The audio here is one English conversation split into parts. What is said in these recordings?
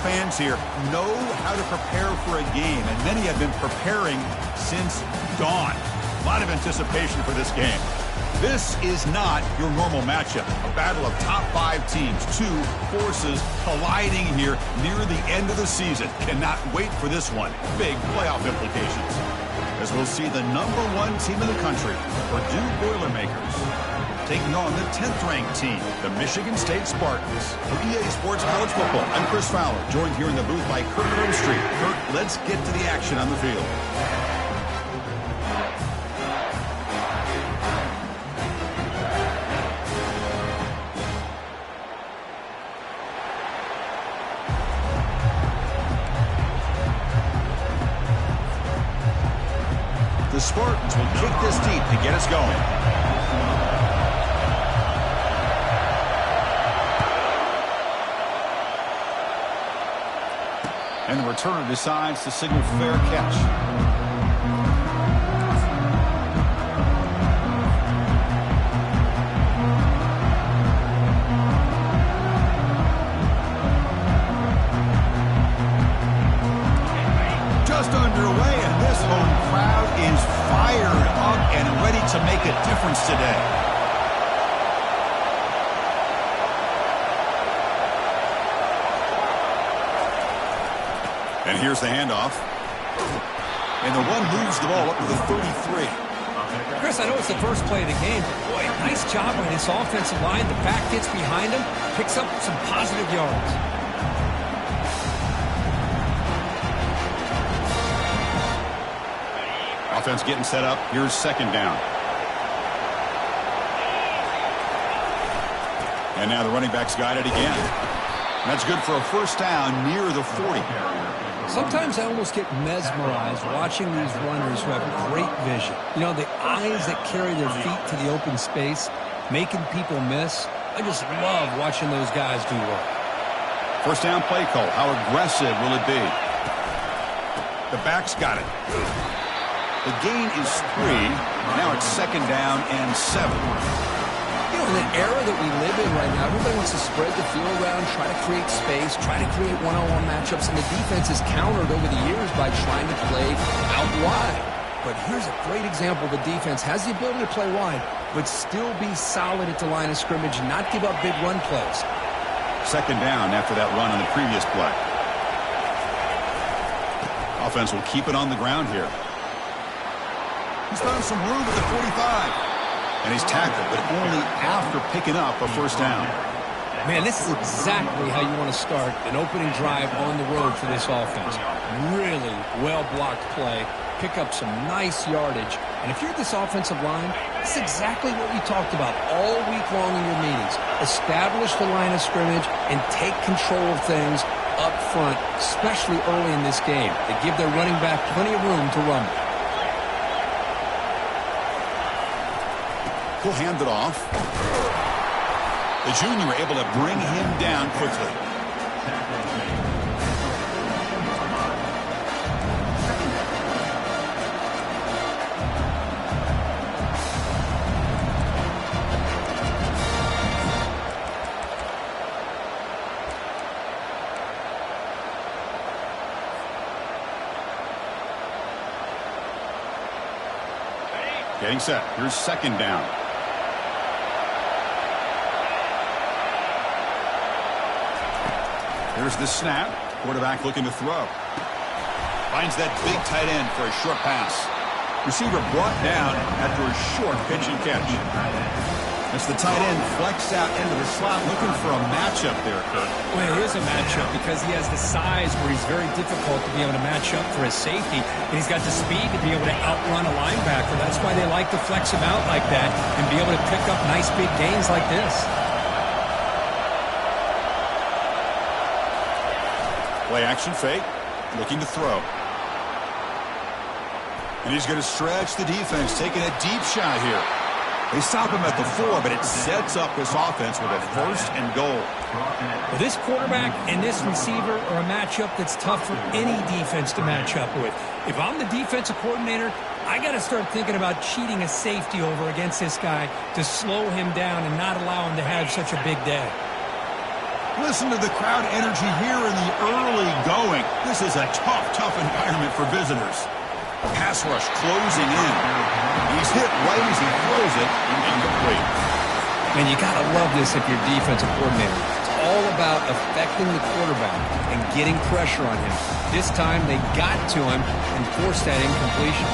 fans here know how to prepare for a game, and many have been preparing since dawn. A lot of anticipation for this game. This is not your normal matchup. A battle of top 5 teams, 2 forces colliding here near the end of the season. Cannot wait for this one. Big playoff implications. As we'll see the #1 team in the country, Purdue Boilermakers, taking on the 10th-ranked team, the Michigan State Spartans. For EA Sports College Football, I'm Chris Fowler, joined here in the booth by Kurt Street. Kurt, let's get to the action on the field. The Spartans will kick this deep to get us going. And the returner decides to signal fair catch. Just underway, and this home crowd is fired up and ready to make a difference today. And here's the handoff. And the one moves the ball up to the 33. Chris, I know it's the first play of the game, but boy, nice job by this offensive line. The back gets behind him, picks up some positive yards. Offense getting set up. Here's second down. And now the running back's got it again. That's good for a first down near the 40. Sometimes I almost get mesmerized watching these runners who have great vision. You know, the eyes that carry their feet to the open space, making people miss. I just love watching those guys do work. First down play call. How aggressive will it be? The back's got it. The gain is 3. Now it's second down and 7. You know, in the era that we live in right now, everybody wants to spread the field around, try to create space, try to create one-on-one matchups, and the defense is countered over the years by trying to play out wide. But here's a great example. The defense has the ability to play wide, but still be solid at the line of scrimmage and not give up big run plays. Second down after that run on the previous play. Offense will keep it on the ground here. He's found some room at the 45. And he's tackled, but only after picking up a first down. Man, this is exactly how you want to start an opening drive on the road for this offense. Really well-blocked play, pick up some nice yardage. And if you're this offensive line, it's exactly what we talked about all week long in your meetings. Establish the line of scrimmage and take control of things up front, especially early in this game. They give their running back plenty of room to run. He'll hand it off. The junior able to bring him down quickly. Getting set. Here's second down. Here's the snap. Quarterback looking to throw. Finds that big tight end for a short pass. Receiver brought down after a short pitch and catch. As the tight end flexed out into the slot, looking for a matchup there, Kurt. Well, it is a matchup because he has the size where he's very difficult to be able to match up for his safety. And he's got the speed to be able to outrun a linebacker. That's why they like to flex him out like that and be able to pick up nice big gains like this. Play action fake, looking to throw. And he's going to stretch the defense, taking a deep shot here. They stop him at the 4, but it sets up this offense with a first and goal. Well, this quarterback and this receiver are a matchup that's tough for any defense to match up with. If I'm the defensive coordinator, I got to start thinking about cheating a safety over against this guy to slow him down and not allow him to have such a big day. Listen to the crowd energy here in the early going. This is a tough environment for visitors. Pass rush closing in. He's hit right as he throws it. Incomplete. And you got to love this if you're defensive coordinator. It's all about affecting the quarterback and getting pressure on him. This time they got to him and forced that incompletion.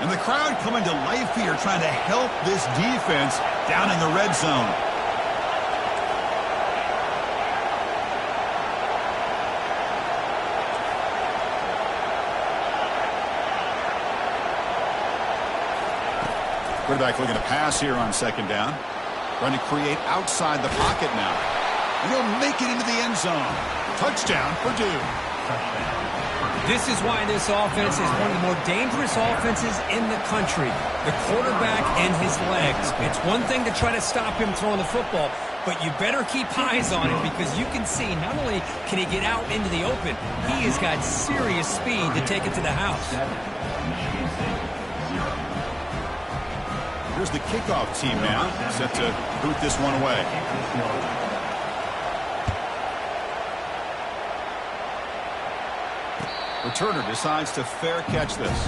And the crowd coming to life here, trying to help this defense down in the red zone. Quarterback looking to pass here on second down. Trying to create outside the pocket now. And he'll make it into the end zone. Touchdown, Purdue. This is why this offense is one of the more dangerous offenses in the country. The quarterback and his legs. It's one thing to try to stop him throwing the football, but you better keep eyes on him because you can see not only can he get out into the open, he has got serious speed to take it to the house. Here's the kickoff team now, set to boot this one away. Returner decides to fair catch this.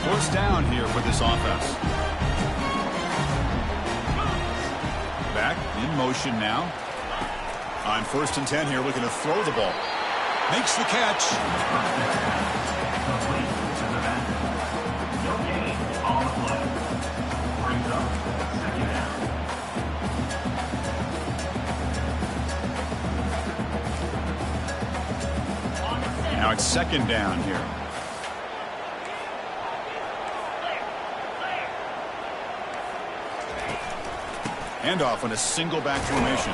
First down here for this offense. Back in motion now. On 1st and 10 here, looking to throw the ball. Makes the catch. Now it's second down here. Handoff on a single back formation.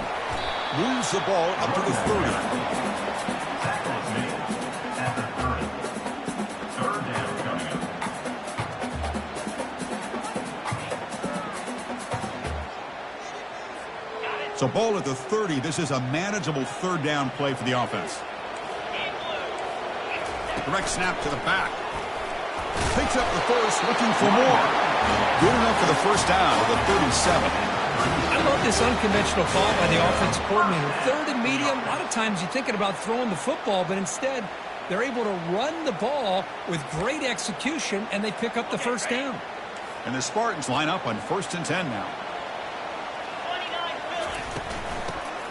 Moves the ball up to the 30. So ball at the 30. This is a manageable third down play for the offense. Direct snap to the back. Takes up the first, looking for more. Good enough for the first down at the 37. I love this unconventional call by the offensive coordinator. Third and medium, a lot of times you're thinking about throwing the football, but instead they're able to run the ball with great execution, and they pick up the first down. And the Spartans line up on 1st and 10 now.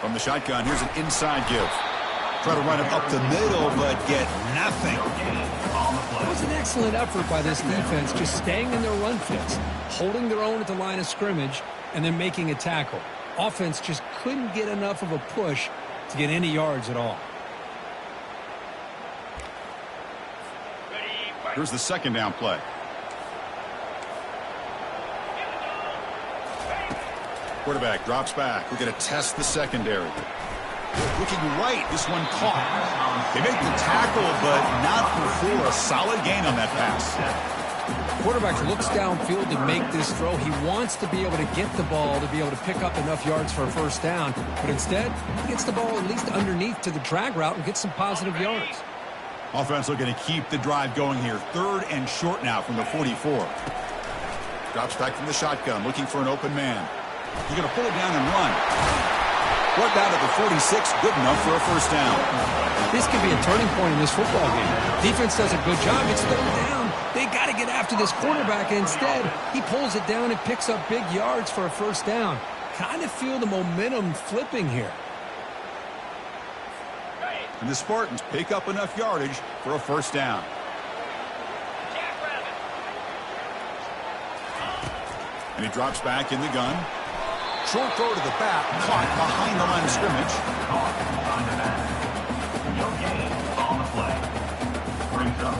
From the shotgun, here's an inside give. Try to run it up the middle, but get nothing. It was an excellent effort by this defense, just staying in their run fits, holding their own at the line of scrimmage, and then making a tackle. Offense just couldn't get enough of a push to get any yards at all. Here's the second down play. Quarterback drops back. We're going to test the secondary. Looking right, this one caught. They make the tackle, but not before a solid gain on that pass. Quarterback looks downfield to make this throw. He wants to be able to get the ball to be able to pick up enough yards for a first down, but instead, he gets the ball at least underneath to the drag route and gets some positive yards. Offense looking to keep the drive going here. 3rd and short now from the 44. Drops back from the shotgun, looking for an open man. He's going to pull it down and run. Brought down at the 46, good enough for a first down. This could be a turning point in this football game. Defense does a good job. It's 3rd down. They got to get after this quarterback. Instead, he pulls it down and picks up big yards for a first down. Kind of feel the momentum flipping here. And the Spartans pick up enough yardage for a first down. And he drops back in the gun. Short throw to the back, caught behind the line of scrimmage. No gain on the play. Brings up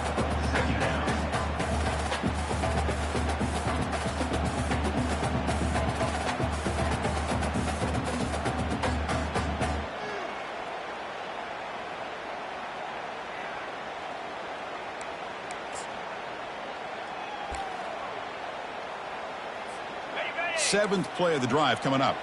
second down. Seventh play of the drive coming up.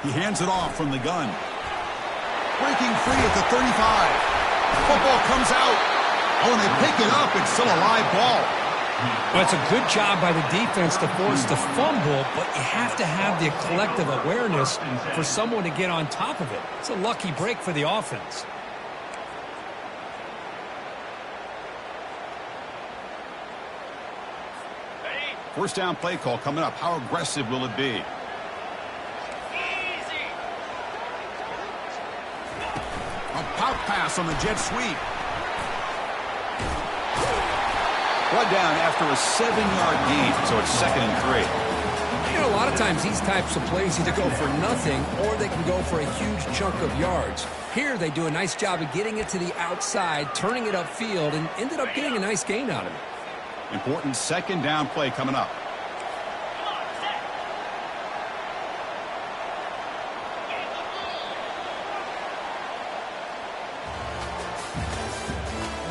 He hands it off from the gun. Breaking free at the 35. Football comes out. Oh, and they pick it up. It's still a live ball. Well, it's a good job by the defense to force the fumble, but you have to have the collective awareness for someone to get on top of it. It's a lucky break for the offense. First down play call coming up. How aggressive will it be? A pop pass on the jet sweep. Brought down after a 7-yard gain, so it's 2nd and 3. You know, a lot of times these types of plays either go for nothing or they can go for a huge chunk of yards. Here they do a nice job of getting it to the outside, turning it upfield, and ended up getting a nice gain out of it. Important 2nd down play coming up.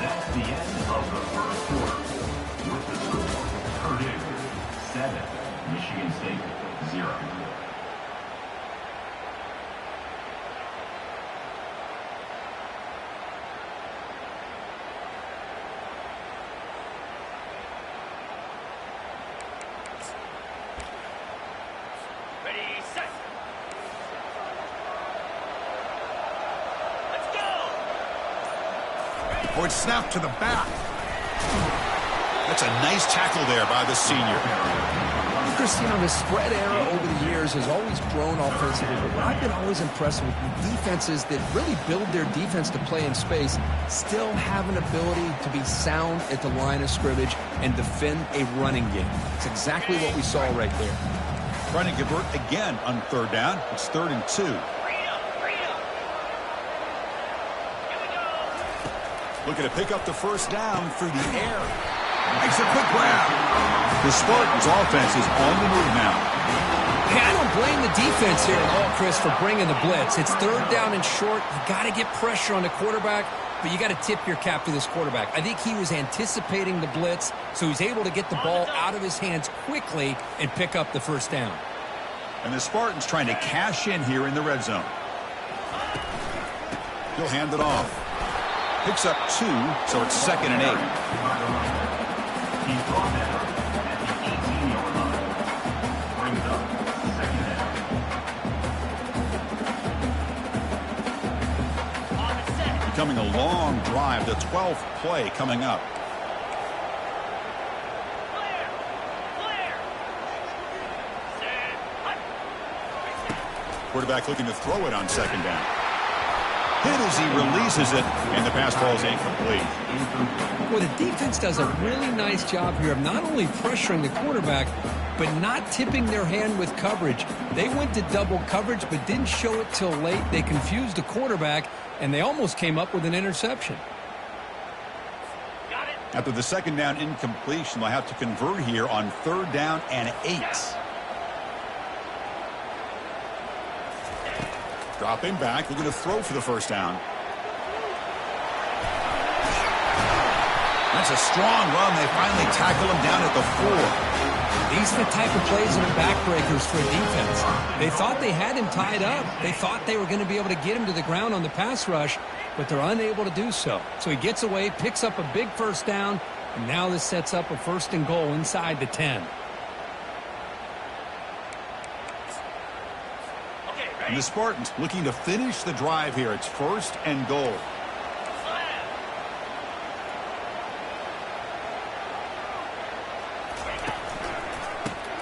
That's the end of the first quarter. With the score, Purdue 7, Michigan State 0. Oh, it's snapped to the back. That's a nice tackle there by the senior. Cristiano, the spread era over the years has always grown offensively, but what I've been always impressed with defenses that really build their defense to play in space still have an ability to be sound at the line of scrimmage and defend a running game. It's exactly what we saw right there. Trying to convert again on 3rd down. It's 3rd and 2. Looking to pick up the first down through the air. Makes a quick grab. The Spartans' offense is on the move now. Hey, I don't blame the defense here at all, Chris, for bringing the blitz. It's 3rd down and short. You got to get pressure on the quarterback, but you got to tip your cap to this quarterback. I think he was anticipating the blitz, so he's able to get the ball out of his hands quickly and pick up the first down. And the Spartans trying to cash in here in the red zone. He'll hand it off. Picks up 2, so it's 2nd and 8. He's brought down at the 18-yard line. Brings up 2nd down. Becoming a long drive, the 12th play coming up. Quarterback looking to throw it on 2nd down. Hit as he releases it, and the pass ball is incomplete. Well, the defense does a really nice job here of not only pressuring the quarterback, but not tipping their hand with coverage. They went to double coverage, but didn't show it till late. They confused the quarterback, and they almost came up with an interception. After the 2nd down incompletion, they'll have to convert here on 3rd down and 8. Dropping back, looking to throw for the first down. That's a strong run. They finally tackle him down at the 4. These are the type of plays that are backbreakers for a defense. They thought they had him tied up. They thought they were going to be able to get him to the ground on the pass rush, but they're unable to do so. So he gets away, picks up a big first down, and now this sets up a 1st and goal inside the 10. And the Spartans looking to finish the drive here. It's 1st and goal.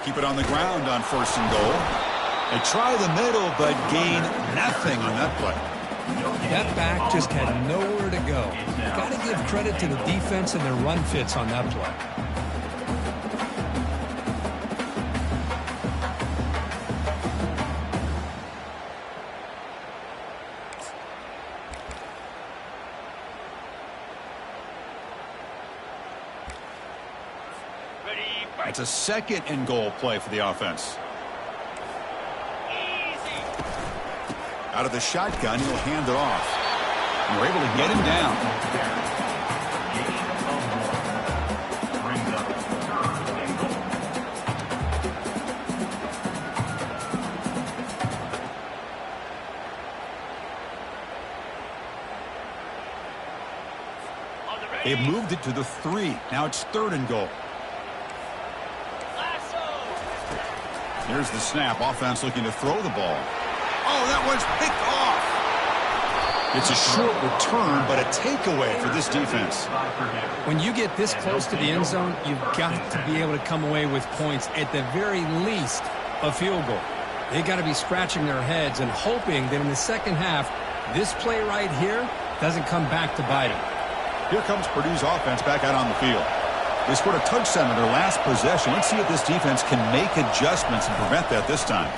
Keep it on the ground on 1st and goal. They try the middle, but gain nothing on that play. That back just had nowhere to go. Got to give credit to the defense and their run fits on that play. It's a 2nd and goal play for the offense. Out of the shotgun, he'll hand it off. And we're able to get him down. They've moved it to the 3. Now it's 3rd and goal. Here's the snap. Offense looking to throw the ball. Oh, that one's picked off. It's a short return, but a takeaway for this defense. When you get this close to the end zone, you've got to be able to come away with points, at the very least, a field goal. They got to be scratching their heads and hoping that in the second half, this play right here doesn't come back to bite them. Here comes Purdue's offense back out on the field. They scored a touchdown in their last possession. Let's see if this defense can make adjustments and prevent that this time.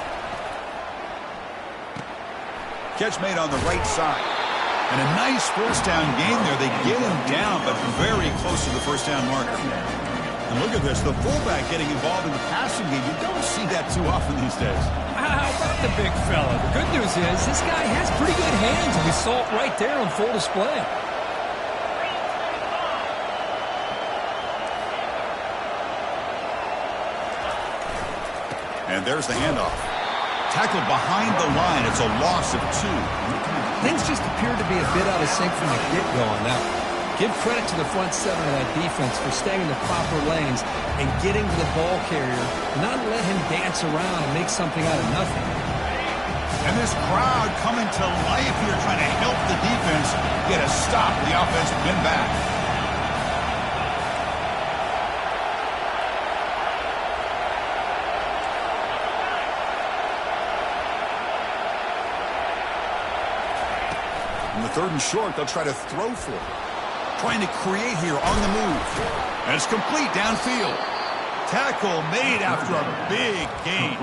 Catch made on the right side. And a nice first down gain there. They get him down, but very close to the first down marker. And look at this, the fullback getting involved in the passing game. You don't see that too often these days. How about the big fella? The good news is this guy has pretty good hands, and we saw it right there on full display. And there's the handoff. Tackled behind the line. It's a loss of 2. Things just appeared to be a bit out of sync from the get-go on that one. Give credit to the front 7 of that defense for staying in the proper lanes and getting to the ball carrier, not let him dance around and make something out of nothing. And this crowd coming to life here, trying to help the defense get a stop. The offense win back. On the 3rd and short, they'll try to throw for it. Trying to create here on the move. And it's complete downfield. Tackle made after a big gain.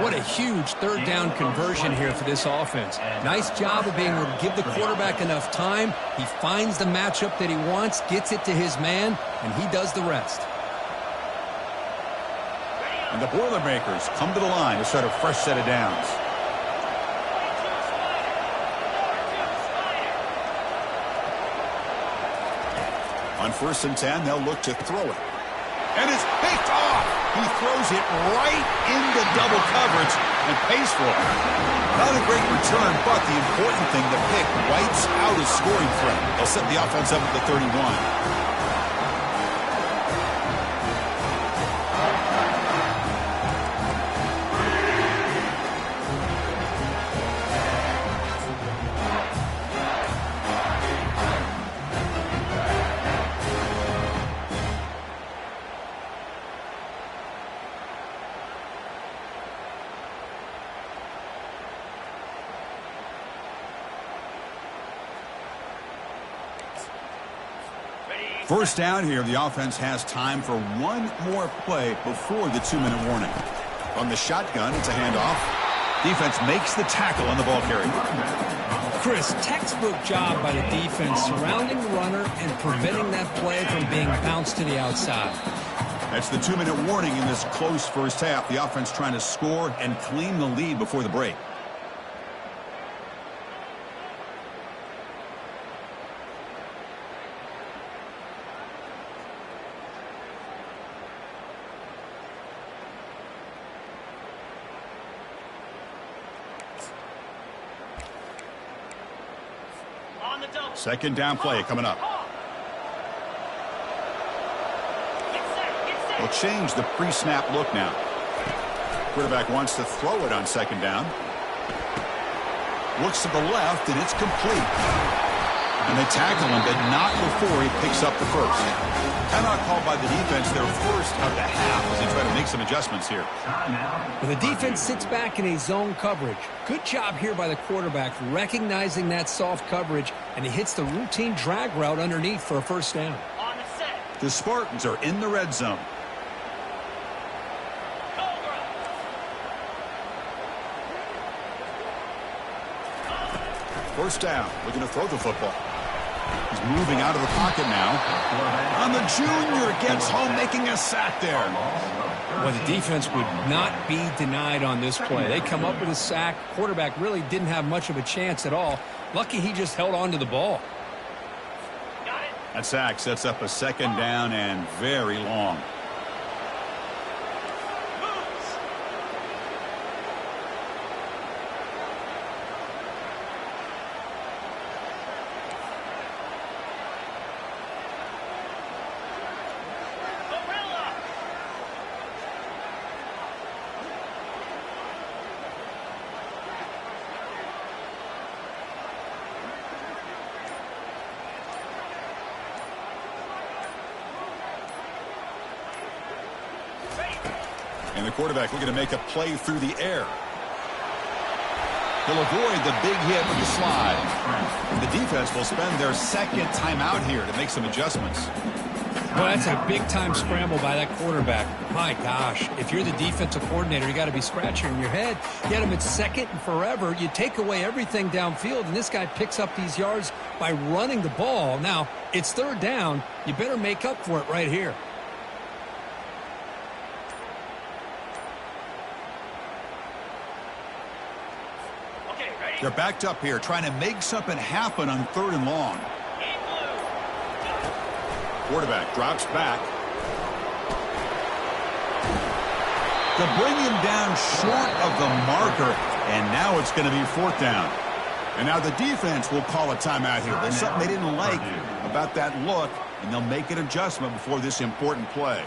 What a huge 3rd down conversion here for this offense. Nice job of being able to give the quarterback enough time. He finds the matchup that he wants, gets it to his man, and he does the rest. And the Boilermakers come to the line to start a fresh set of downs. On 1st and 10, they'll look to throw it. And it's picked off. He throws it right into double coverage and pays for it. Not a great return, but the important thing, the pick wipes out his scoring threat. They'll set the offense up at the 31. First down here, the offense has time for one more play before the 2-minute warning. On the shotgun, it's a handoff. Defense makes the tackle on the ball carrier. Chris, textbook job by the defense surrounding the runner and preventing that play from being bounced to the outside. That's the 2-minute warning in this close first half. The offense trying to score and claim the lead before the break. Second down play coming up. They'll change the pre-snap look now. Quarterback wants to throw it on 2nd down. Looks to the left, and it's complete. And they tackle him, but not before he picks up the first. Timeout called by the defense, their first of the half, as they try to make some adjustments here. Well, the defense sits back in a zone coverage. Good job here by the quarterback, recognizing that soft coverage, and he hits the routine drag route underneath for a first down. The Spartans are in the red zone. First down, looking to throw the football. He's moving out of the pocket now. And the junior gets home, making a sack there. Well, the defense would not be denied on this play. They come up with a sack. Quarterback really didn't have much of a chance at all. Lucky he just held on to the ball. That sack sets up a 2nd down and very long. And the quarterback looking to make a play through the air. He'll avoid the big hit with the slide. And the defense will spend their second timeout here to make some adjustments. Well, that's a big-time scramble by that quarterback. My gosh, if you're the defensive coordinator, you got to be scratching your head. Get him at second and forever. You take away everything downfield, and this guy picks up these yards by running the ball. Now, it's third down. You better make up for it right here. They're backed up here, trying to make something happen on third and long. Quarterback drops back. They'll bring him down short of the marker, and now it's going to be fourth down. And now the defense will call a timeout here. There's something they didn't like about that look, and they'll make an adjustment before this important play.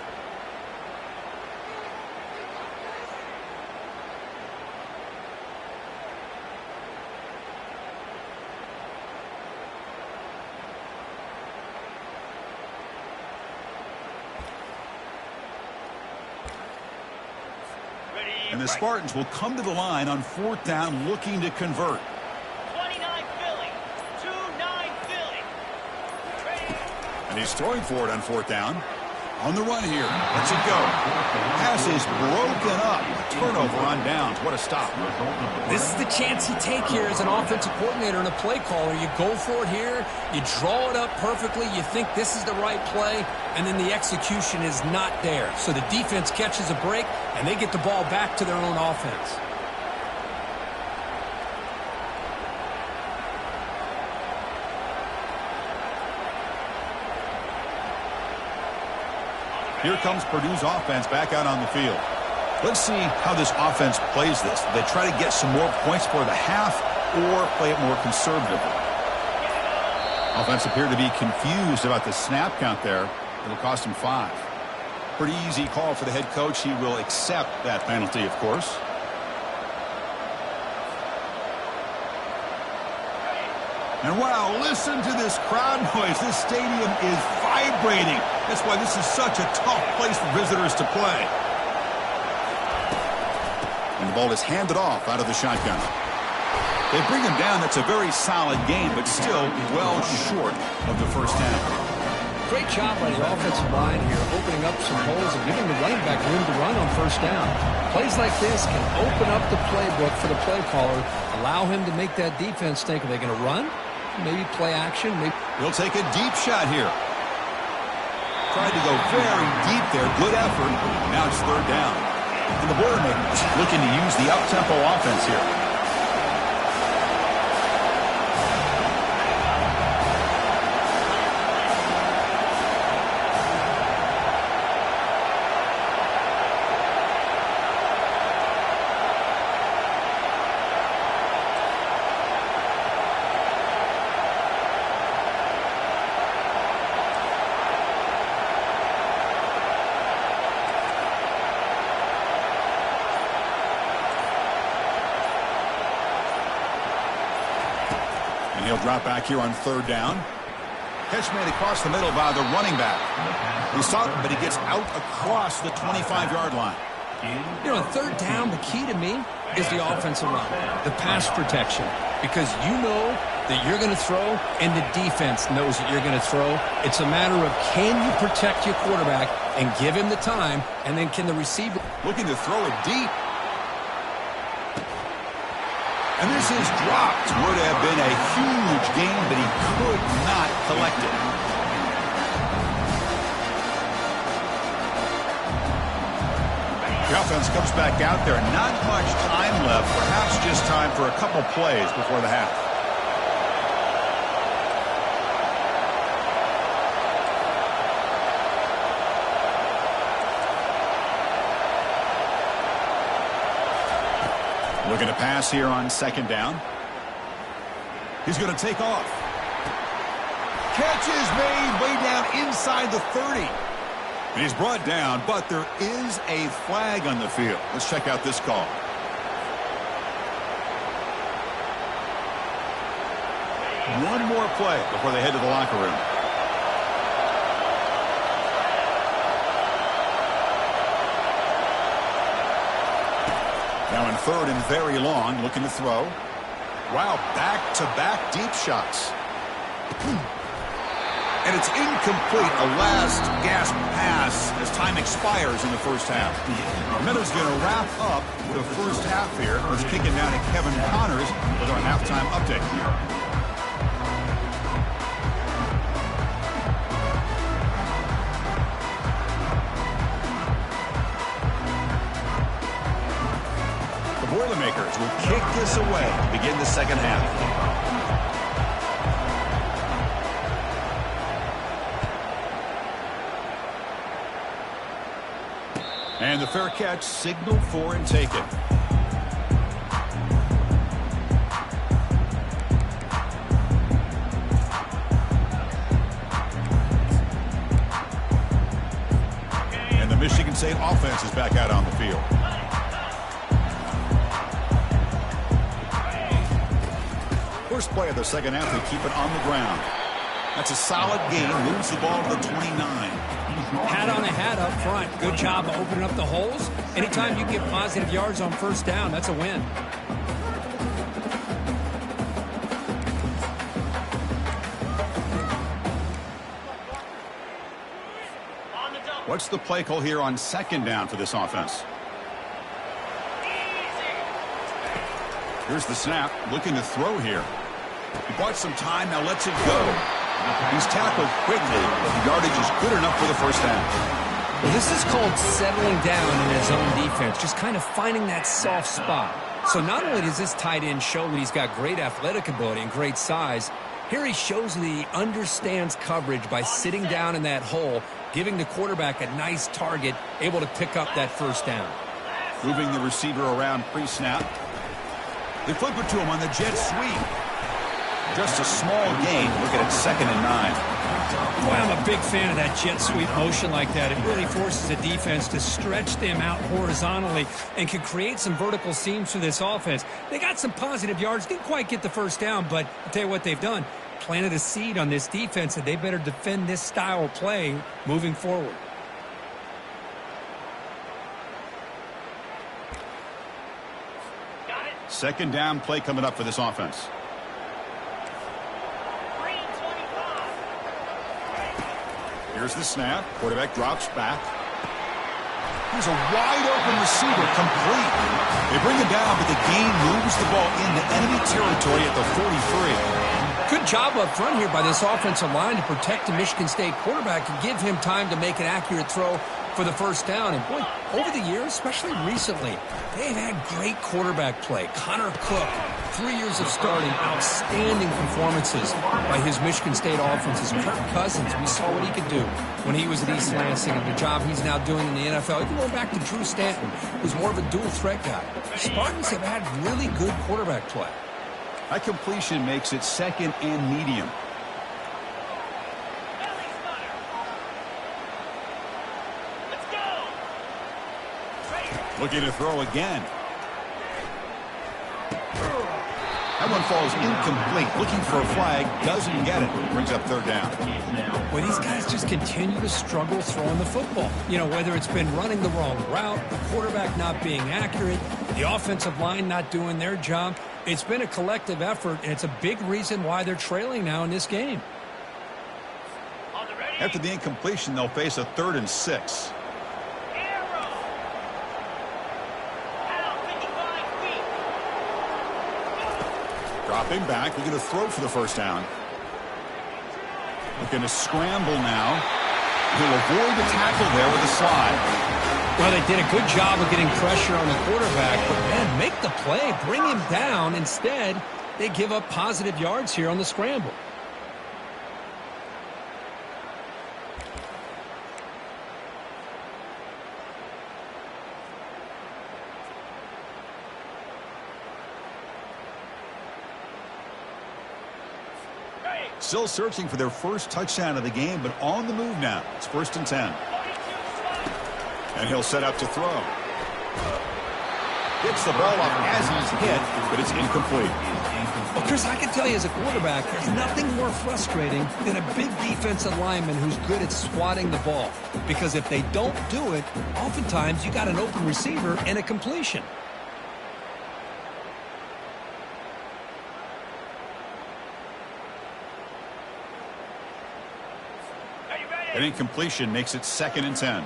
And the Spartans will come to the line on fourth down looking to convert. 29 Philly. 2-9 Philly. And he's throwing for it on fourth down. On the run here. Let's it go. Pass is broken up. Turnover on downs. What a stop. This is the chance you take here as an offensive coordinator and a play caller. You go for it here. You draw it up perfectly. You think this is the right play, and then the execution is not there. So the defense catches a break, and they get the ball back to their own offense. Here comes Purdue's offense back out on the field. Let's see how this offense plays this. They try to get some more points for the half or play it more conservatively. Offense appeared to be confused about the snap count there. It'll cost him 5. Pretty easy call for the head coach. He will accept that penalty, of course. And wow, listen to this crowd noise. This stadium is vibrating. That's why this is such a tough place for visitors to play. And the ball is handed off out of the shotgun. They bring him down. That's a very solid game, but still well short of the first down. Great job by the offensive line here, opening up some holes and giving the running back room to run on first down. Plays like this can open up the playbook for the play caller, allow him to make that defense think, are they going to run? Maybe play action. Maybe he'll take a deep shot here. Tried to go very deep there. Good effort. Now it's third down. And the Boilermakers looking to use the up-tempo offense here. He'll drop back here on third down. Catch made across the middle by the running back. He's stopped, but he gets out across the 25-yard line. You know, on third down, the key to me is the offensive line, the pass protection, because you know that you're going to throw and the defense knows that you're going to throw. It's a matter of can you protect your quarterback and give him the time, and then can the receiver. Looking to throw it deep. And this is dropped. Would have been a huge gain, but he could not collect it. The offense comes back out there. Not much time left. Perhaps just time for a couple plays before the half. Looking to pass here on second down. He's going to take off. Catch is made way down inside the 30. And he's brought down, but there is a flag on the field. Let's check out this call. One more play before they head to the locker room. Now in third and very long, looking to throw. Wow, back-to-back deep shots. And it's incomplete, a last gasp pass as time expires in the first half. Meadows going to wrap up the first half here. Let's kick it down to Kevin Connors with our halftime update. The Boilermakers will kick this away to begin the second half. And the fair catch signaled for and taken. And the Michigan State offense is back out on the field. First play of the second half, they keep it on the ground. That's a solid gain, moves the ball to the 29. Hat on a hat up front. Good job of opening up the holes. Anytime you get positive yards on first down, that's a win. What's the play call here on second down for this offense? Here's the snap, looking to throw here. He bought some time, now lets it go. He's tackled quickly, but the yardage is good enough for the first down. Well, this is called settling down in his own defense, just kind of finding that soft spot. So not only does this tight end show that he's got great athletic ability and great size, here he shows that he understands coverage by sitting down in that hole, giving the quarterback a nice target, able to pick up that first down. Moving the receiver around pre-snap. They flip it to him on the jet sweep. Just a small gain. Looking at 2nd and 9. Boy, I'm a big fan of that jet sweep motion like that. It really forces the defense to stretch them out horizontally and can create some vertical seams for this offense. They got some positive yards. Didn't quite get the first down, but I'll tell you what they've done. Planted a seed on this defense, and they better defend this style of play moving forward. Second down play coming up for this offense. Here's the snap. Quarterback drops back. Here's a wide-open receiver, complete. They bring him down, but the gain moves the ball into enemy territory at the 43. Good job up front here by this offensive line to protect the Michigan State quarterback and give him time to make an accurate throw for the first down. And, boy, over the years, especially recently, they've had great quarterback play. Connor Cook, 3 years of starting, outstanding performances by his Michigan State offenses. Kirk Cousins, we saw what he could do when he was at East Lansing and the job he's now doing in the NFL. Even going back to Drew Stanton, who's more of a dual threat guy. Spartans have had really good quarterback play. That completion makes it 2nd and medium. Looking to throw again. That one falls incomplete. Looking for a flag. Doesn't get it. Brings up 3rd down. Well, these guys just continue to struggle throwing the football. You know, whether it's been running the wrong route, the quarterback not being accurate, the offensive line not doing their job. It's been a collective effort, and it's a big reason why they're trailing now in this game. After the incompletion, they'll face a 3rd and 6. Dropping back, looking to throw for the first down. Looking to scramble now. He'll avoid the tackle there with a slide. Well, they did a good job of getting pressure on the quarterback, but, man, make the play, bring him down. Instead, they give up positive yards here on the scramble. Still searching for their first touchdown of the game, but on the move now. It's 1st and 10. And he'll set up to throw. Gets the ball off as he's hit, but it's incomplete. Well, Chris, I can tell you as a quarterback, there's nothing more frustrating than a big defensive lineman who's good at swatting the ball. Because if they don't do it, oftentimes you got an open receiver and a completion. An incompletion makes it 2nd and 10.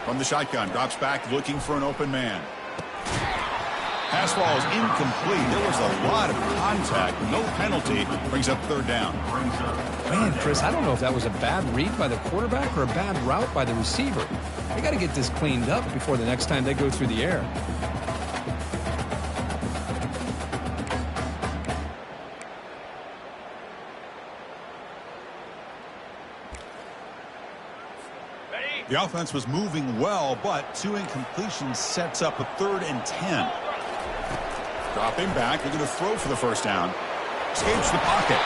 From the shotgun, drops back looking for an open man. Pass ball is incomplete. There was a lot of contact. No penalty. Brings up 3rd down. Man, Chris, I don't know if that was a bad read by the quarterback or a bad route by the receiver. They got to get this cleaned up before the next time they go through the air. The offense was moving well, but 2 incompletions sets up a 3rd and 10. Dropping back, looking to throw for the 1st down. Escapes the pocket.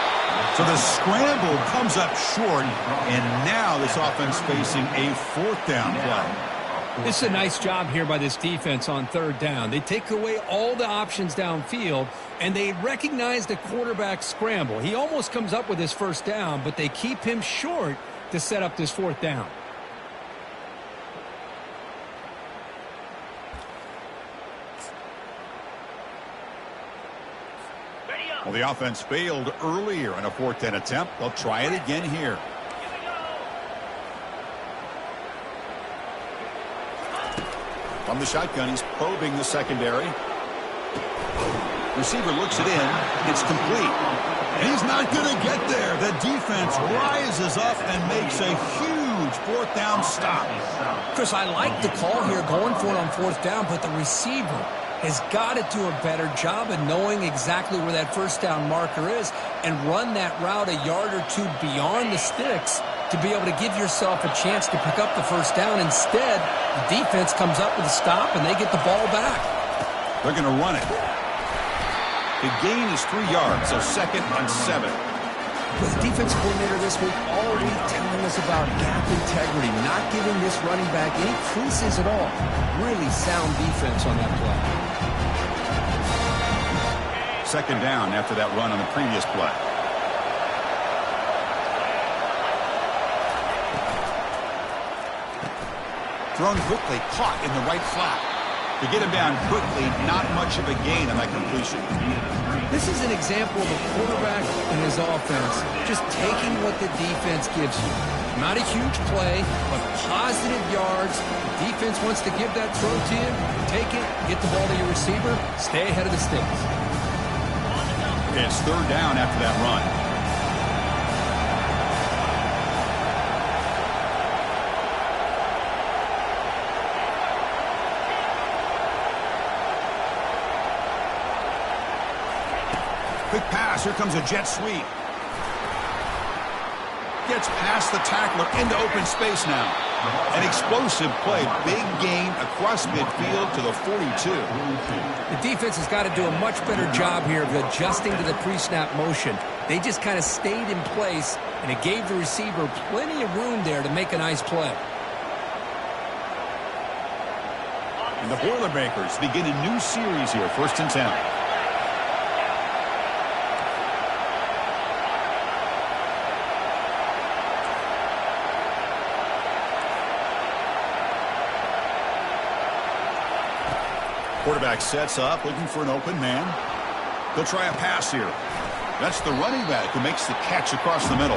So the scramble comes up short, and now this offense facing a 4th down play. This is a nice job here by this defense on 3rd down. They take away all the options downfield, and they recognize the quarterback scramble. He almost comes up with his 1st down, but they keep him short to set up this 4th down. Well, the offense failed earlier in a 4th and attempt. They'll try it again here. From the shotgun, he's probing the secondary. Receiver looks it in. It's complete. And he's not going to get there. The defense rises up and makes a huge 4th down stop. Chris, I like the call here going for it on 4th down, but the receiver has got to do a better job of knowing exactly where that 1st down marker is and run that route a yard or 2 beyond the sticks to be able to give yourself a chance to pick up the 1st down. Instead, the defense comes up with a stop and they get the ball back. They're going to run it. The gain is 3 yards, so 2nd and 7. The defense coordinator this week all week telling us about gap integrity, not giving this running back any creases at all. Really sound defense on that play. 2nd down after that run on the previous play. Thrown quickly, caught in the right flat. To get him down quickly, not much of a gain on that completion. This is an example of a quarterback and his offense just taking what the defense gives you. Not a huge play, but positive yards. The defense wants to give that throw to you. Take it, get the ball to your receiver, stay ahead of the sticks. It's 3rd down after that run. Quick pass. Here comes a jet sweep. Gets past the tackler into open space now. An explosive play. Big gain across midfield to the 42. The defense has got to do a much better job here of adjusting to the pre-snap motion. They just kind of stayed in place, and it gave the receiver plenty of room there to make a nice play. And the Boilermakers begin a new series here. 1st and 10. Quarterback sets up, looking for an open man. They'll try a pass here. That's the running back who makes the catch across the middle.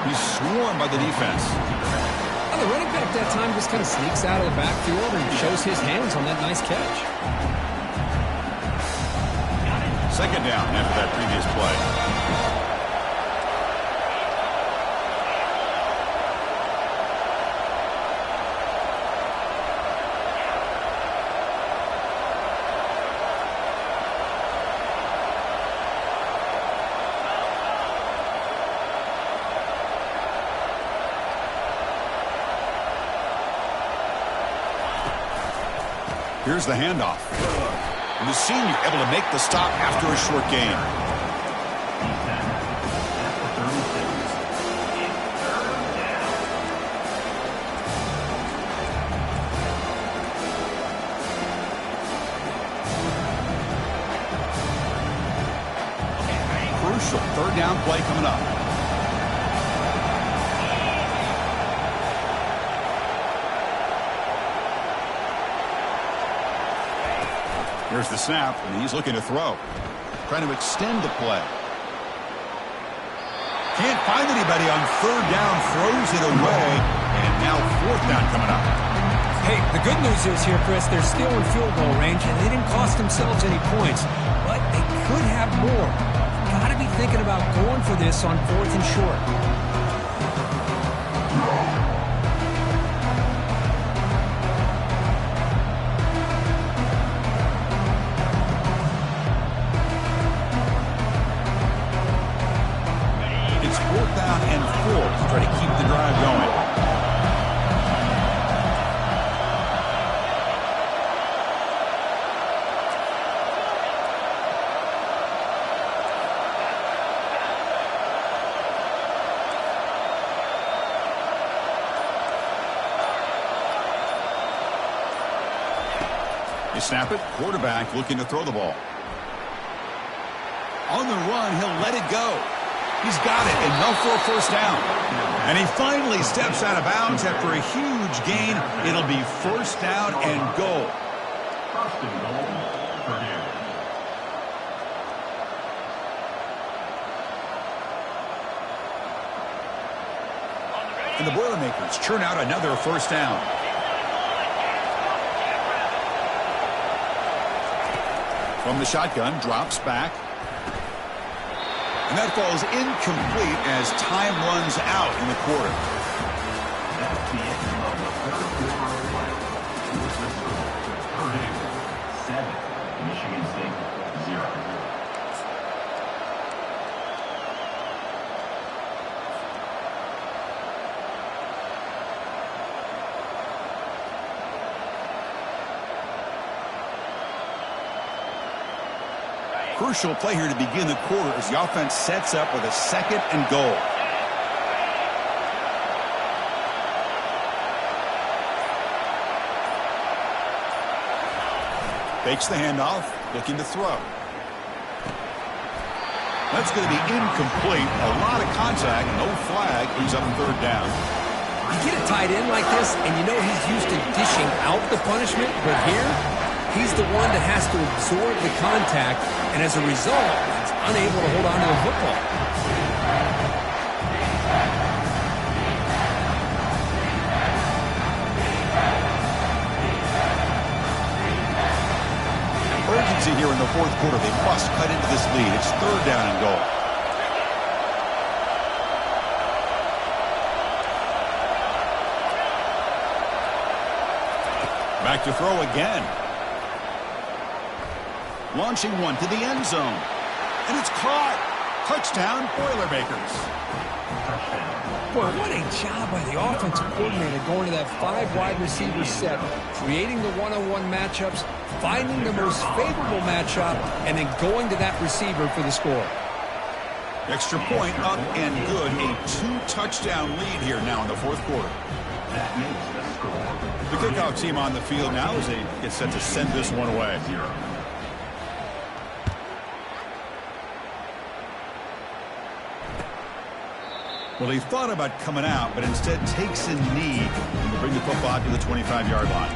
He's swarmed by the defense. Well, the running back that time just kind of sneaks out of the backfield and shows his hands on that nice catch. 2nd down after that previous play. Here's the handoff. And the senior able to make the stop after a short gain. Crucial 3rd down play coming up. Here's the snap, and he's looking to throw. Trying to extend the play. Can't find anybody on third down, throws it away, and now fourth down coming up. Hey, the good news is here, Chris, they're still in field goal range, and they didn't cost themselves any points, but they could have more. Got to be thinking about going for this on fourth and short. It's fourth down and 4 to try to keep the drive going. You snap it, quarterback looking to throw the ball. On the run, he'll let it go. He's got it, enough for a first down. And he finally steps out of bounds after a huge gain. It'll be first down and goal. First and goal, Purdue. And the Boilermakers churn out another first down. From the shotgun, drops back. And that falls incomplete as time runs out in the quarter. That's the end of the third quarter of play. With the score, Purdue 7, Michigan State 0. Crucial play here to begin the quarter as the offense sets up with a second and goal. Fakes the handoff, looking to throw. That's going to be incomplete. A lot of contact, no flag, brings up third down. You get a tight end like this, and you know he's used to dishing out the punishment, but here, he's the one that has to absorb the contact, and as a result, he's unable to hold on to the football. Urgency here in the fourth quarter. They must cut into this lead. It's third down and goal. Back to throw again. Launching one to the end zone. And it's caught. Touchdown, Boilermakers. Boy, what a job by the offensive coordinator going to that 5 wide receiver set, creating the one-on-one matchups, finding the most favorable matchup, and then going to that receiver for the score. Extra point up and good. A 2-touchdown lead here now in the fourth quarter. That makes the score. The kickoff team on the field now as they get set to send this one away. 0. Well, he thought about coming out, but instead takes a knee and will bring the football out to the 25-yard line.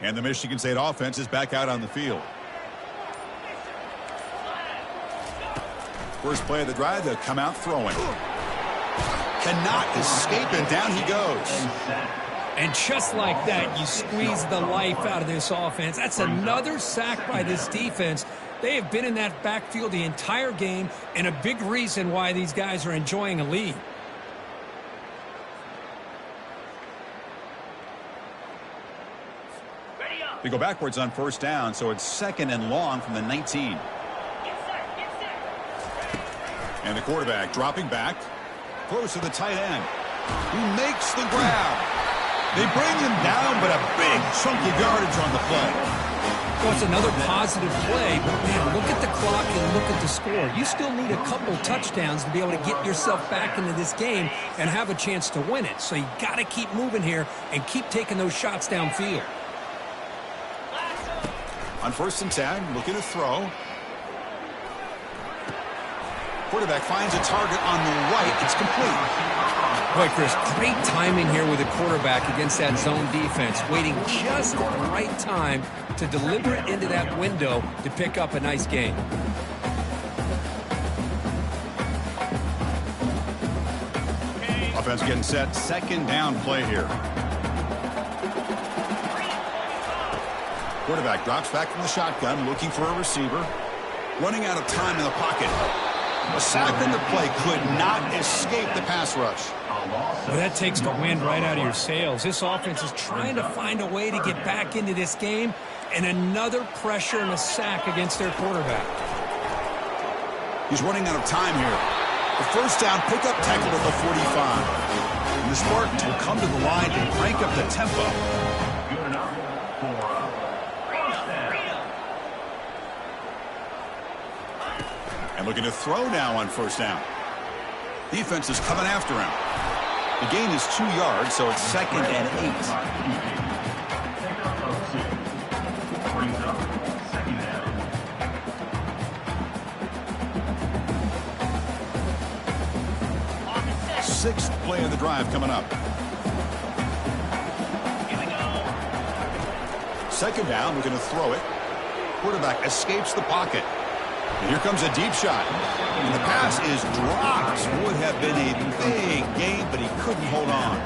And the Michigan State offense is back out on the field. First play of the drive, they'll come out throwing. Cannot escape it. Down he goes. And just like that, you squeeze the life out of this offense. That's another sack by this defense. They have been in that backfield the entire game, and a big reason why these guys are enjoying a lead. They go backwards on first down, so it's second and long from the 19. And the quarterback dropping back. Close to the tight end. Who makes the grab. They bring him down, but a big chunk of yardage on the play. Well, it's another positive play, but man, look at the clock and look at the score. You still need a couple touchdowns to be able to get yourself back into this game and have a chance to win it. So you got to keep moving here and keep taking those shots downfield. On 1st and 10, looking to throw. Quarterback finds a target on the right. It's complete. Boy, Chris, great timing here with the quarterback against that zone defense, waiting just the right time to deliver it into that window to pick up a nice gain. Offense getting set. 2nd down play here. Quarterback drops back from the shotgun, looking for a receiver. Running out of time in the pocket. A sack on the play could not escape the pass rush. Well, that takes the wind right out of your sails. This offense is trying to find a way to get back into this game, and another pressure and a sack against their quarterback. He's running out of time here. The 1st down pickup tackle at the 45. And the Spartans will come to the line and crank up the tempo. Good enough for first down. And looking to throw now on 1st down. Defense is coming after him. The gain is 2 yards, so it's 2nd and 8. Pickup of 2. Brings up 2nd down. On the set. 6th play of the drive coming up. Here we go. 2nd down, we're going to throw it. Quarterback escapes the pocket. And here comes a deep shot. And the pass is dropped. Would have been a big gain, but he couldn't hold on.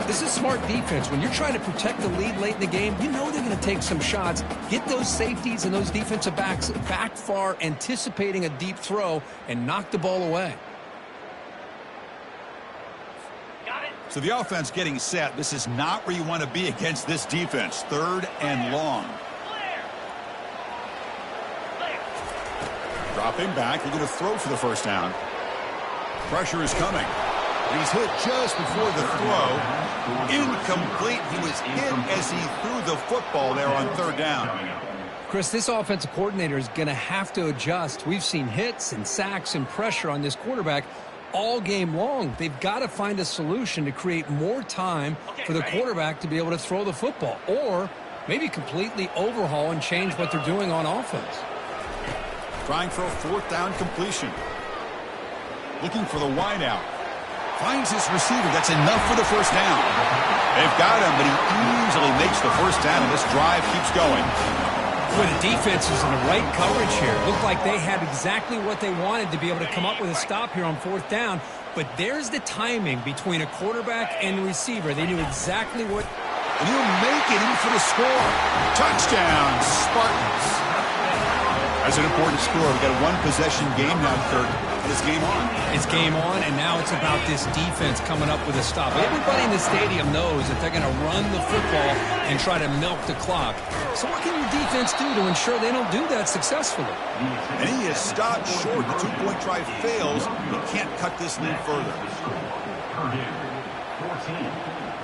This is smart defense. When you're trying to protect the lead late in the game, you know they're going to take some shots. Get those safeties and those defensive backs back far, anticipating a deep throw, and knock the ball away. Got it. So the offense getting set. This is not where you want to be against this defense. 3rd and long. Clear. Clear. Dropping back. They're going to throw for the 1st down. Pressure is coming. He's hit just before the throw. Incomplete. He was hit as he threw the football there on 3rd down. Chris, this offensive coordinator is going to have to adjust. We've seen hits and sacks and pressure on this quarterback all game long. They've got to find a solution to create more time for the quarterback to be able to throw the football, or maybe completely overhaul and change what they're doing on offense. Trying for a 4th down completion. Looking for the wide out. Finds his receiver. That's enough for the 1st down. They've got him, but he easily makes the 1st down, and this drive keeps going. Well, the defense is in the right coverage here. Looked like they had exactly what they wanted to be able to come up with a stop here on 4th down. But there's the timing between a quarterback and the receiver. They knew exactly what. And he'll make it in for the score. Touchdown, Spartans. That's an important score. We've got a 1-possession game now, Kirk. It's game on. It's game on, and now it's about this defense coming up with a stop. Everybody in the stadium knows that they're going to run the football and try to milk the clock. So what can your defense do to ensure they don't do that successfully? And he is stopped short. The 2-point try fails. He can't cut this lead further. Purdue 14.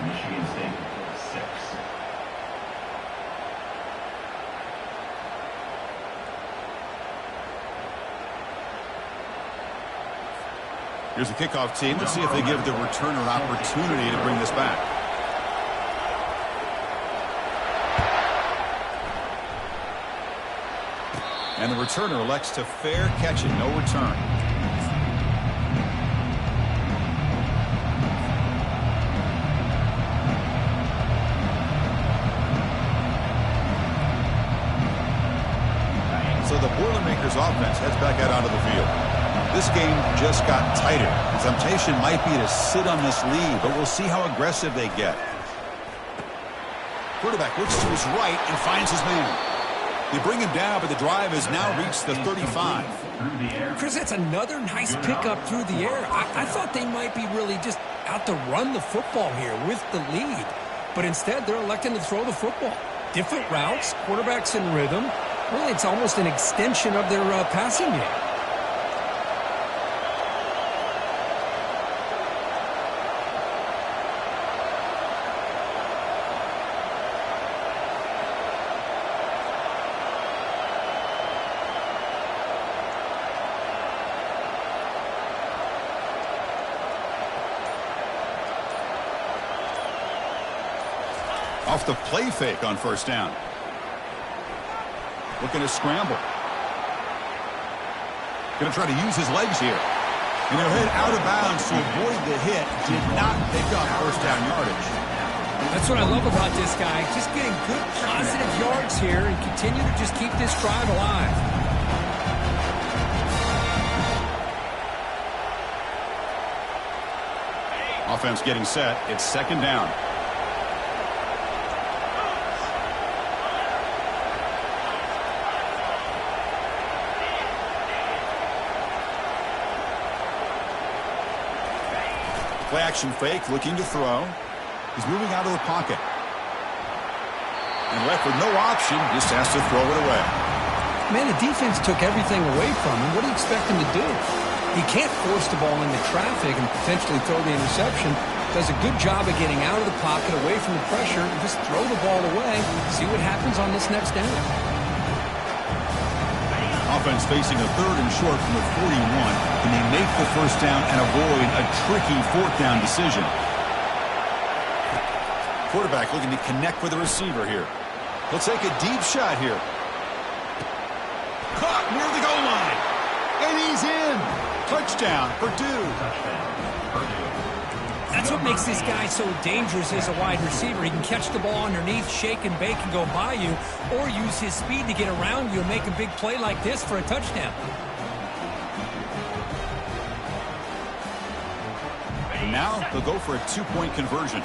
Michigan State 6. Here's the kickoff team. Let's see if they give the returner an opportunity to bring this back. And the returner elects to fair catch it. No return. So the Boilermakers offense heads back out onto the field. This game just got tighter. The temptation might be to sit on this lead, but we'll see how aggressive they get. Quarterback looks to his right and finds his man. They bring him down, but the drive has now reached the 35. Chris, that's another nice pickup through the air. I thought they might be really just out to run the football here with the lead. But instead, they're electing to throw the football. Different routes, quarterbacks in rhythm. Really, it's almost an extension of their passing game. Off the play fake on 1st down. Looking to scramble. Going to try to use his legs here. And he'll head out of bounds to avoid the hit. Did not pick up first down yardage. That's what I love about this guy. Just getting good positive yards here and continue to just keep this drive alive. Offense getting set. It's second down. Play action fake, looking to throw. He's moving out of the pocket. And left with no option, just has to throw it away. Man, the defense took everything away from him. What do you expect him to do? He can't force the ball into traffic and potentially throw the interception. Does a good job of getting out of the pocket, away from the pressure, and just throw the ball away. See what happens on this next down. Offense facing a third and short from the 41. Can they make the first down and avoid a tricky fourth down decision? Quarterback looking to connect with the receiver here. He'll take a deep shot here. Caught near the goal line. And he's in. Touchdown, Purdue. That's what makes this guy so dangerous as a wide receiver. He can catch the ball underneath, shake and bake and go by you, or use his speed to get around you and make a big play like this for a touchdown. And now they'll go for a two-point conversion.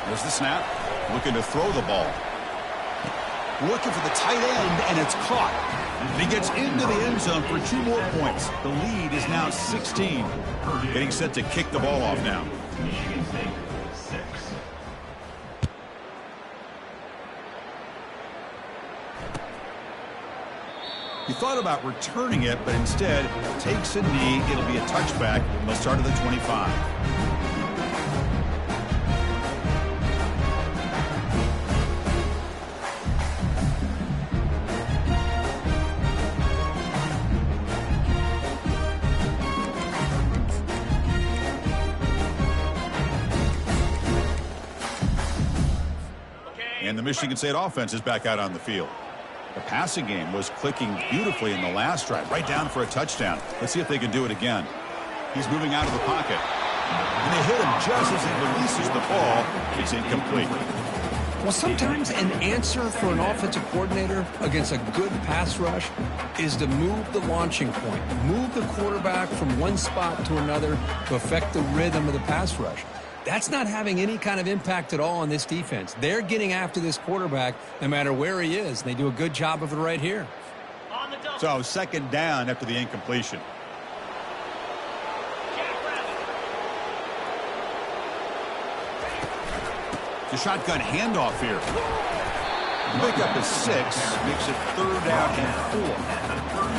There's the snap. Looking to throw the ball. Looking for the tight end, and it's caught. And he gets into the end zone for 2 more points. The lead is now 16. Getting set to kick the ball off now. Michigan State, 6. He thought about returning it, but instead takes a knee. It'll be a touchback. They'll start at the 25. And the Michigan State offense is back out on the field. The passing game was clicking beautifully in the last drive, right down for a touchdown. Let's see if they can do it again. He's moving out of the pocket. And they hit him just as he releases the ball. It's incomplete. Well, sometimes an answer for an offensive coordinator against a good pass rush is to move the launching point, move the quarterback from one spot to another to affect the rhythm of the pass rush. That's not having any kind of impact at all on this defense. They're getting after this quarterback no matter where he is. And they do a good job of it right here. So second down after the incompletion. The shotgun handoff here. Pick up a 6, makes it third down and 4.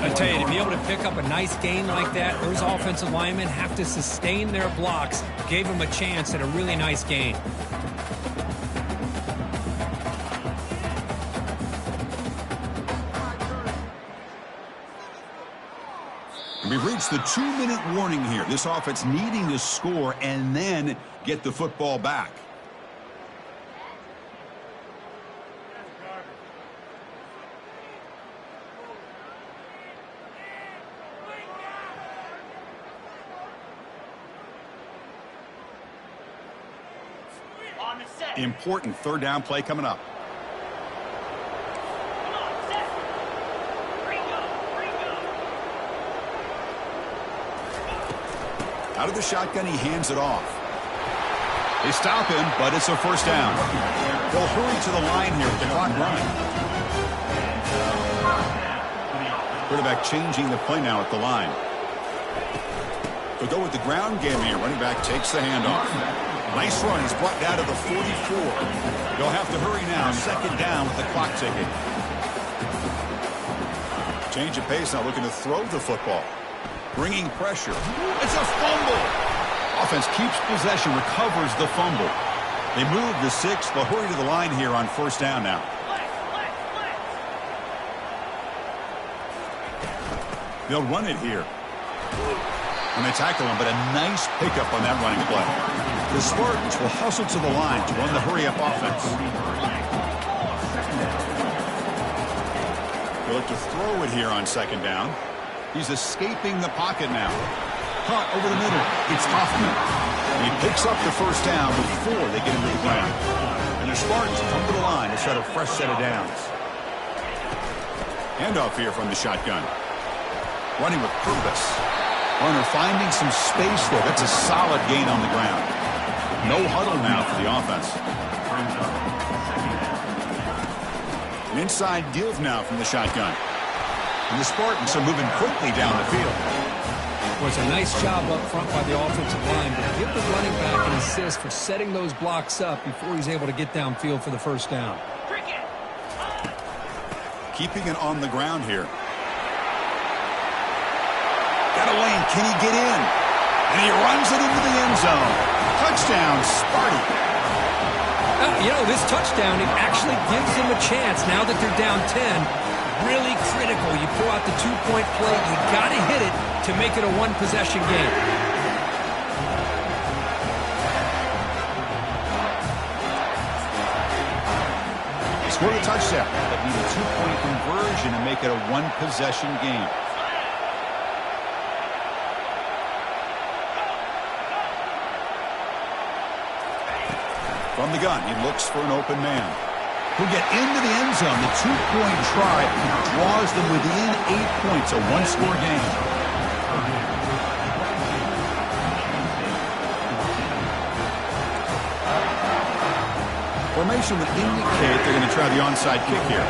I tell you, to be able to pick up a nice gain like that, those offensive linemen have to sustain their blocks. Gave them a chance at a really nice gain. We've reached the 2-minute warning here. This offense needing to score and then get the football back. Important third down play coming up. Out of the shotgun, he hands it off. They stop him, but it's a first down. They'll hurry to the line here with the clock running. Quarterback changing the play now at the line. They'll go with the ground game here. Running back takes the handoff. Nice run. He's brought down to the 44. They'll have to hurry now. Second down with the clock ticking. Change of pace now, looking to throw the football. Bringing pressure. It's a fumble. Offense keeps possession, recovers the fumble. They move the 6. They'll hurry to the line here on first down now. They'll run it here. And they tackle him, but a nice pickup on that running play. The Spartans will hustle to the line to run the hurry-up offense. They look to throw it here on second down. He's escaping the pocket now. Caught over the middle. It's Hoffman. And he picks up the first down before they get into the ground. And the Spartans come to the line to set a fresh set of downs. Handoff here from the shotgun. Running with purpose. Runner finding some space there. That's a solid gain on the ground. No huddle now for the offense. An inside give now from the shotgun. And the Spartans are moving quickly down the field. It was a nice job up front by the offensive line, but give the running back an assist for setting those blocks up before he's able to get downfield for the first down. Keeping it on the ground here. Got a lane. Can he get in? And he runs it into the end zone. Touchdown, Sparty. This touchdown, it actually gives them a chance now that they're down 10. Really critical. You pull out the two-point play. You got to hit it to make it a one-possession game. They score the touchdown, but need a two-point conversion to make it a one-possession game. From the gun, he looks for an open man. He'll get into the end zone. The two-point try draws them within 8 points, a one-score game. Formation would indicate they're going to try the onside kick here.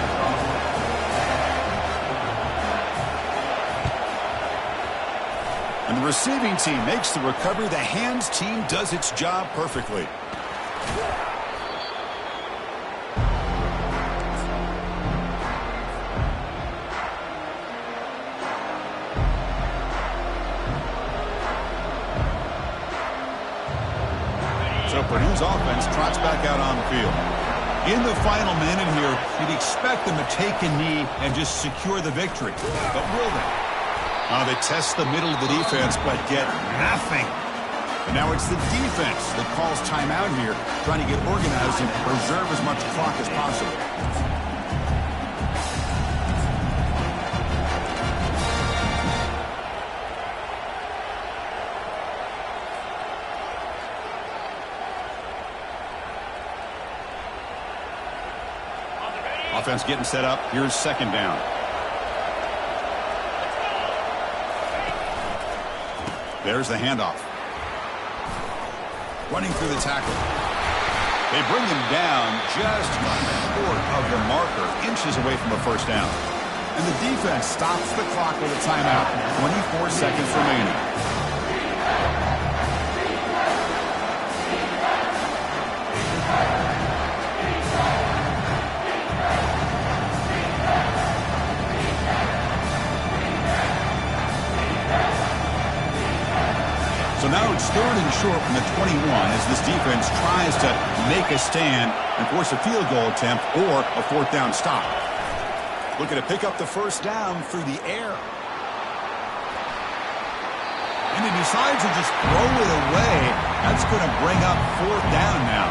And the receiving team makes the recovery. The hands team does its job perfectly. So Purdue's offense trots back out on the field. In the final minute here, you'd expect them to take a knee and just secure the victory. But will they? They test the middle of the defense, but get nothing. And now it's the defense that calls timeout here, trying to get organized and preserve as much clock as possible. Offense getting set up. Here's second down. There's the handoff. Running through the tackle. They bring him down just short of the marker, inches away from a first down. And the defense stops the clock with a timeout. 24 seconds remaining. So now it's third and short from the 21 as this defense tries to make a stand and force a field goal attempt or a fourth down stop. Looking to pick up the first down through the air. And he decides to just throw it away. That's going to bring up fourth down now.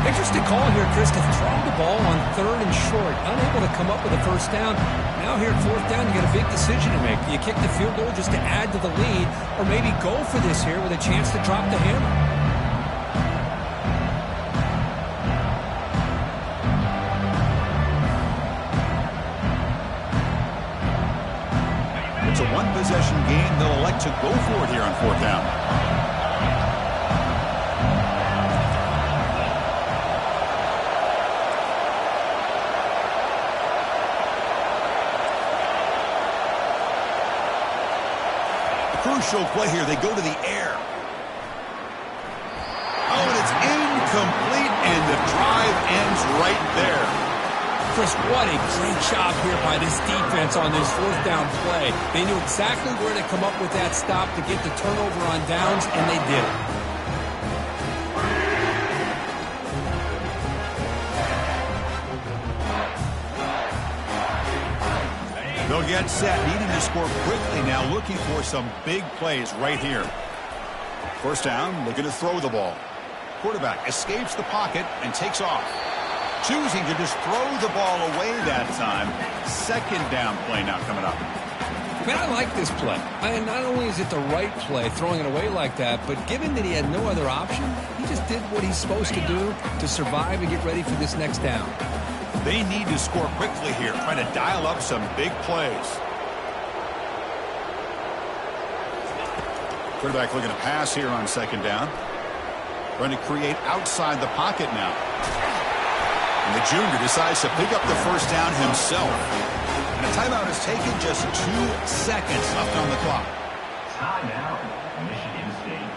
Interesting call here, Chris, to throw the ball on third and short. Unable to come up with a first down. Now here at fourth down, you got a big decision to make. Do you kick the field goal just to add to the lead, or maybe go for this here with a chance to drop the hammer? It's a one-possession game. They'll elect to go for it here on fourth down. Crucial play here. They go to the air. Oh, and it's incomplete, and the drive ends right there. Chris, what a great job here by this defense on this fourth down play. They knew exactly where to come up with that stop to get the turnover on downs, and they did it. They'll They'll get set, needing to score quickly now, looking for some big plays right here. First down, looking to throw the ball. Quarterback escapes the pocket and takes off. Choosing to just throw the ball away that time. Second down play now coming up. Man, I like this play. Not only is it the right play, throwing it away like that, but given that he had no other option, he just did what he's supposed to do to survive and get ready for this next down. They need to score quickly here, trying to dial up some big plays. Quarterback looking to pass here on second down. Trying to create outside the pocket now. And the junior decides to pick up the first down himself. And a timeout is taken, just 2 seconds left on the clock. Timeout, Michigan State.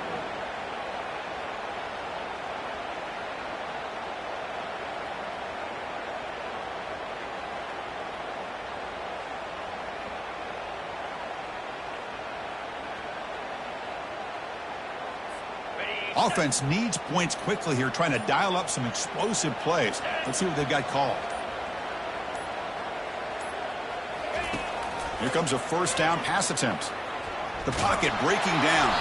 Offense needs points quickly here, trying to dial up some explosive plays. Let's see what they've got called. Here comes a first down pass attempt. The pocket breaking down.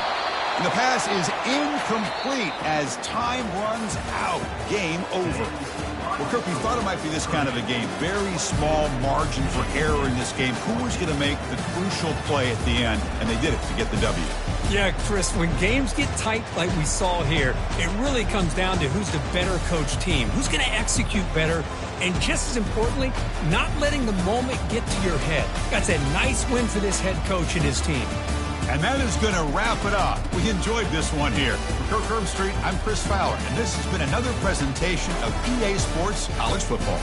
And the pass is incomplete as time runs out. Game over. Well, Kirk, we thought it might be this kind of a game. Very small margin for error in this game. Who was going to make the crucial play at the end? And they did it to get the W. Yeah, Chris, when games get tight like we saw here, it really comes down to who's the better coach team, who's going to execute better, and just as importantly, not letting the moment get to your head. That's a nice win for this head coach and his team. And that is going to wrap it up. We enjoyed this one here. For Kirk Herbstreit, I'm Chris Fowler, and this has been another presentation of EA Sports College Football.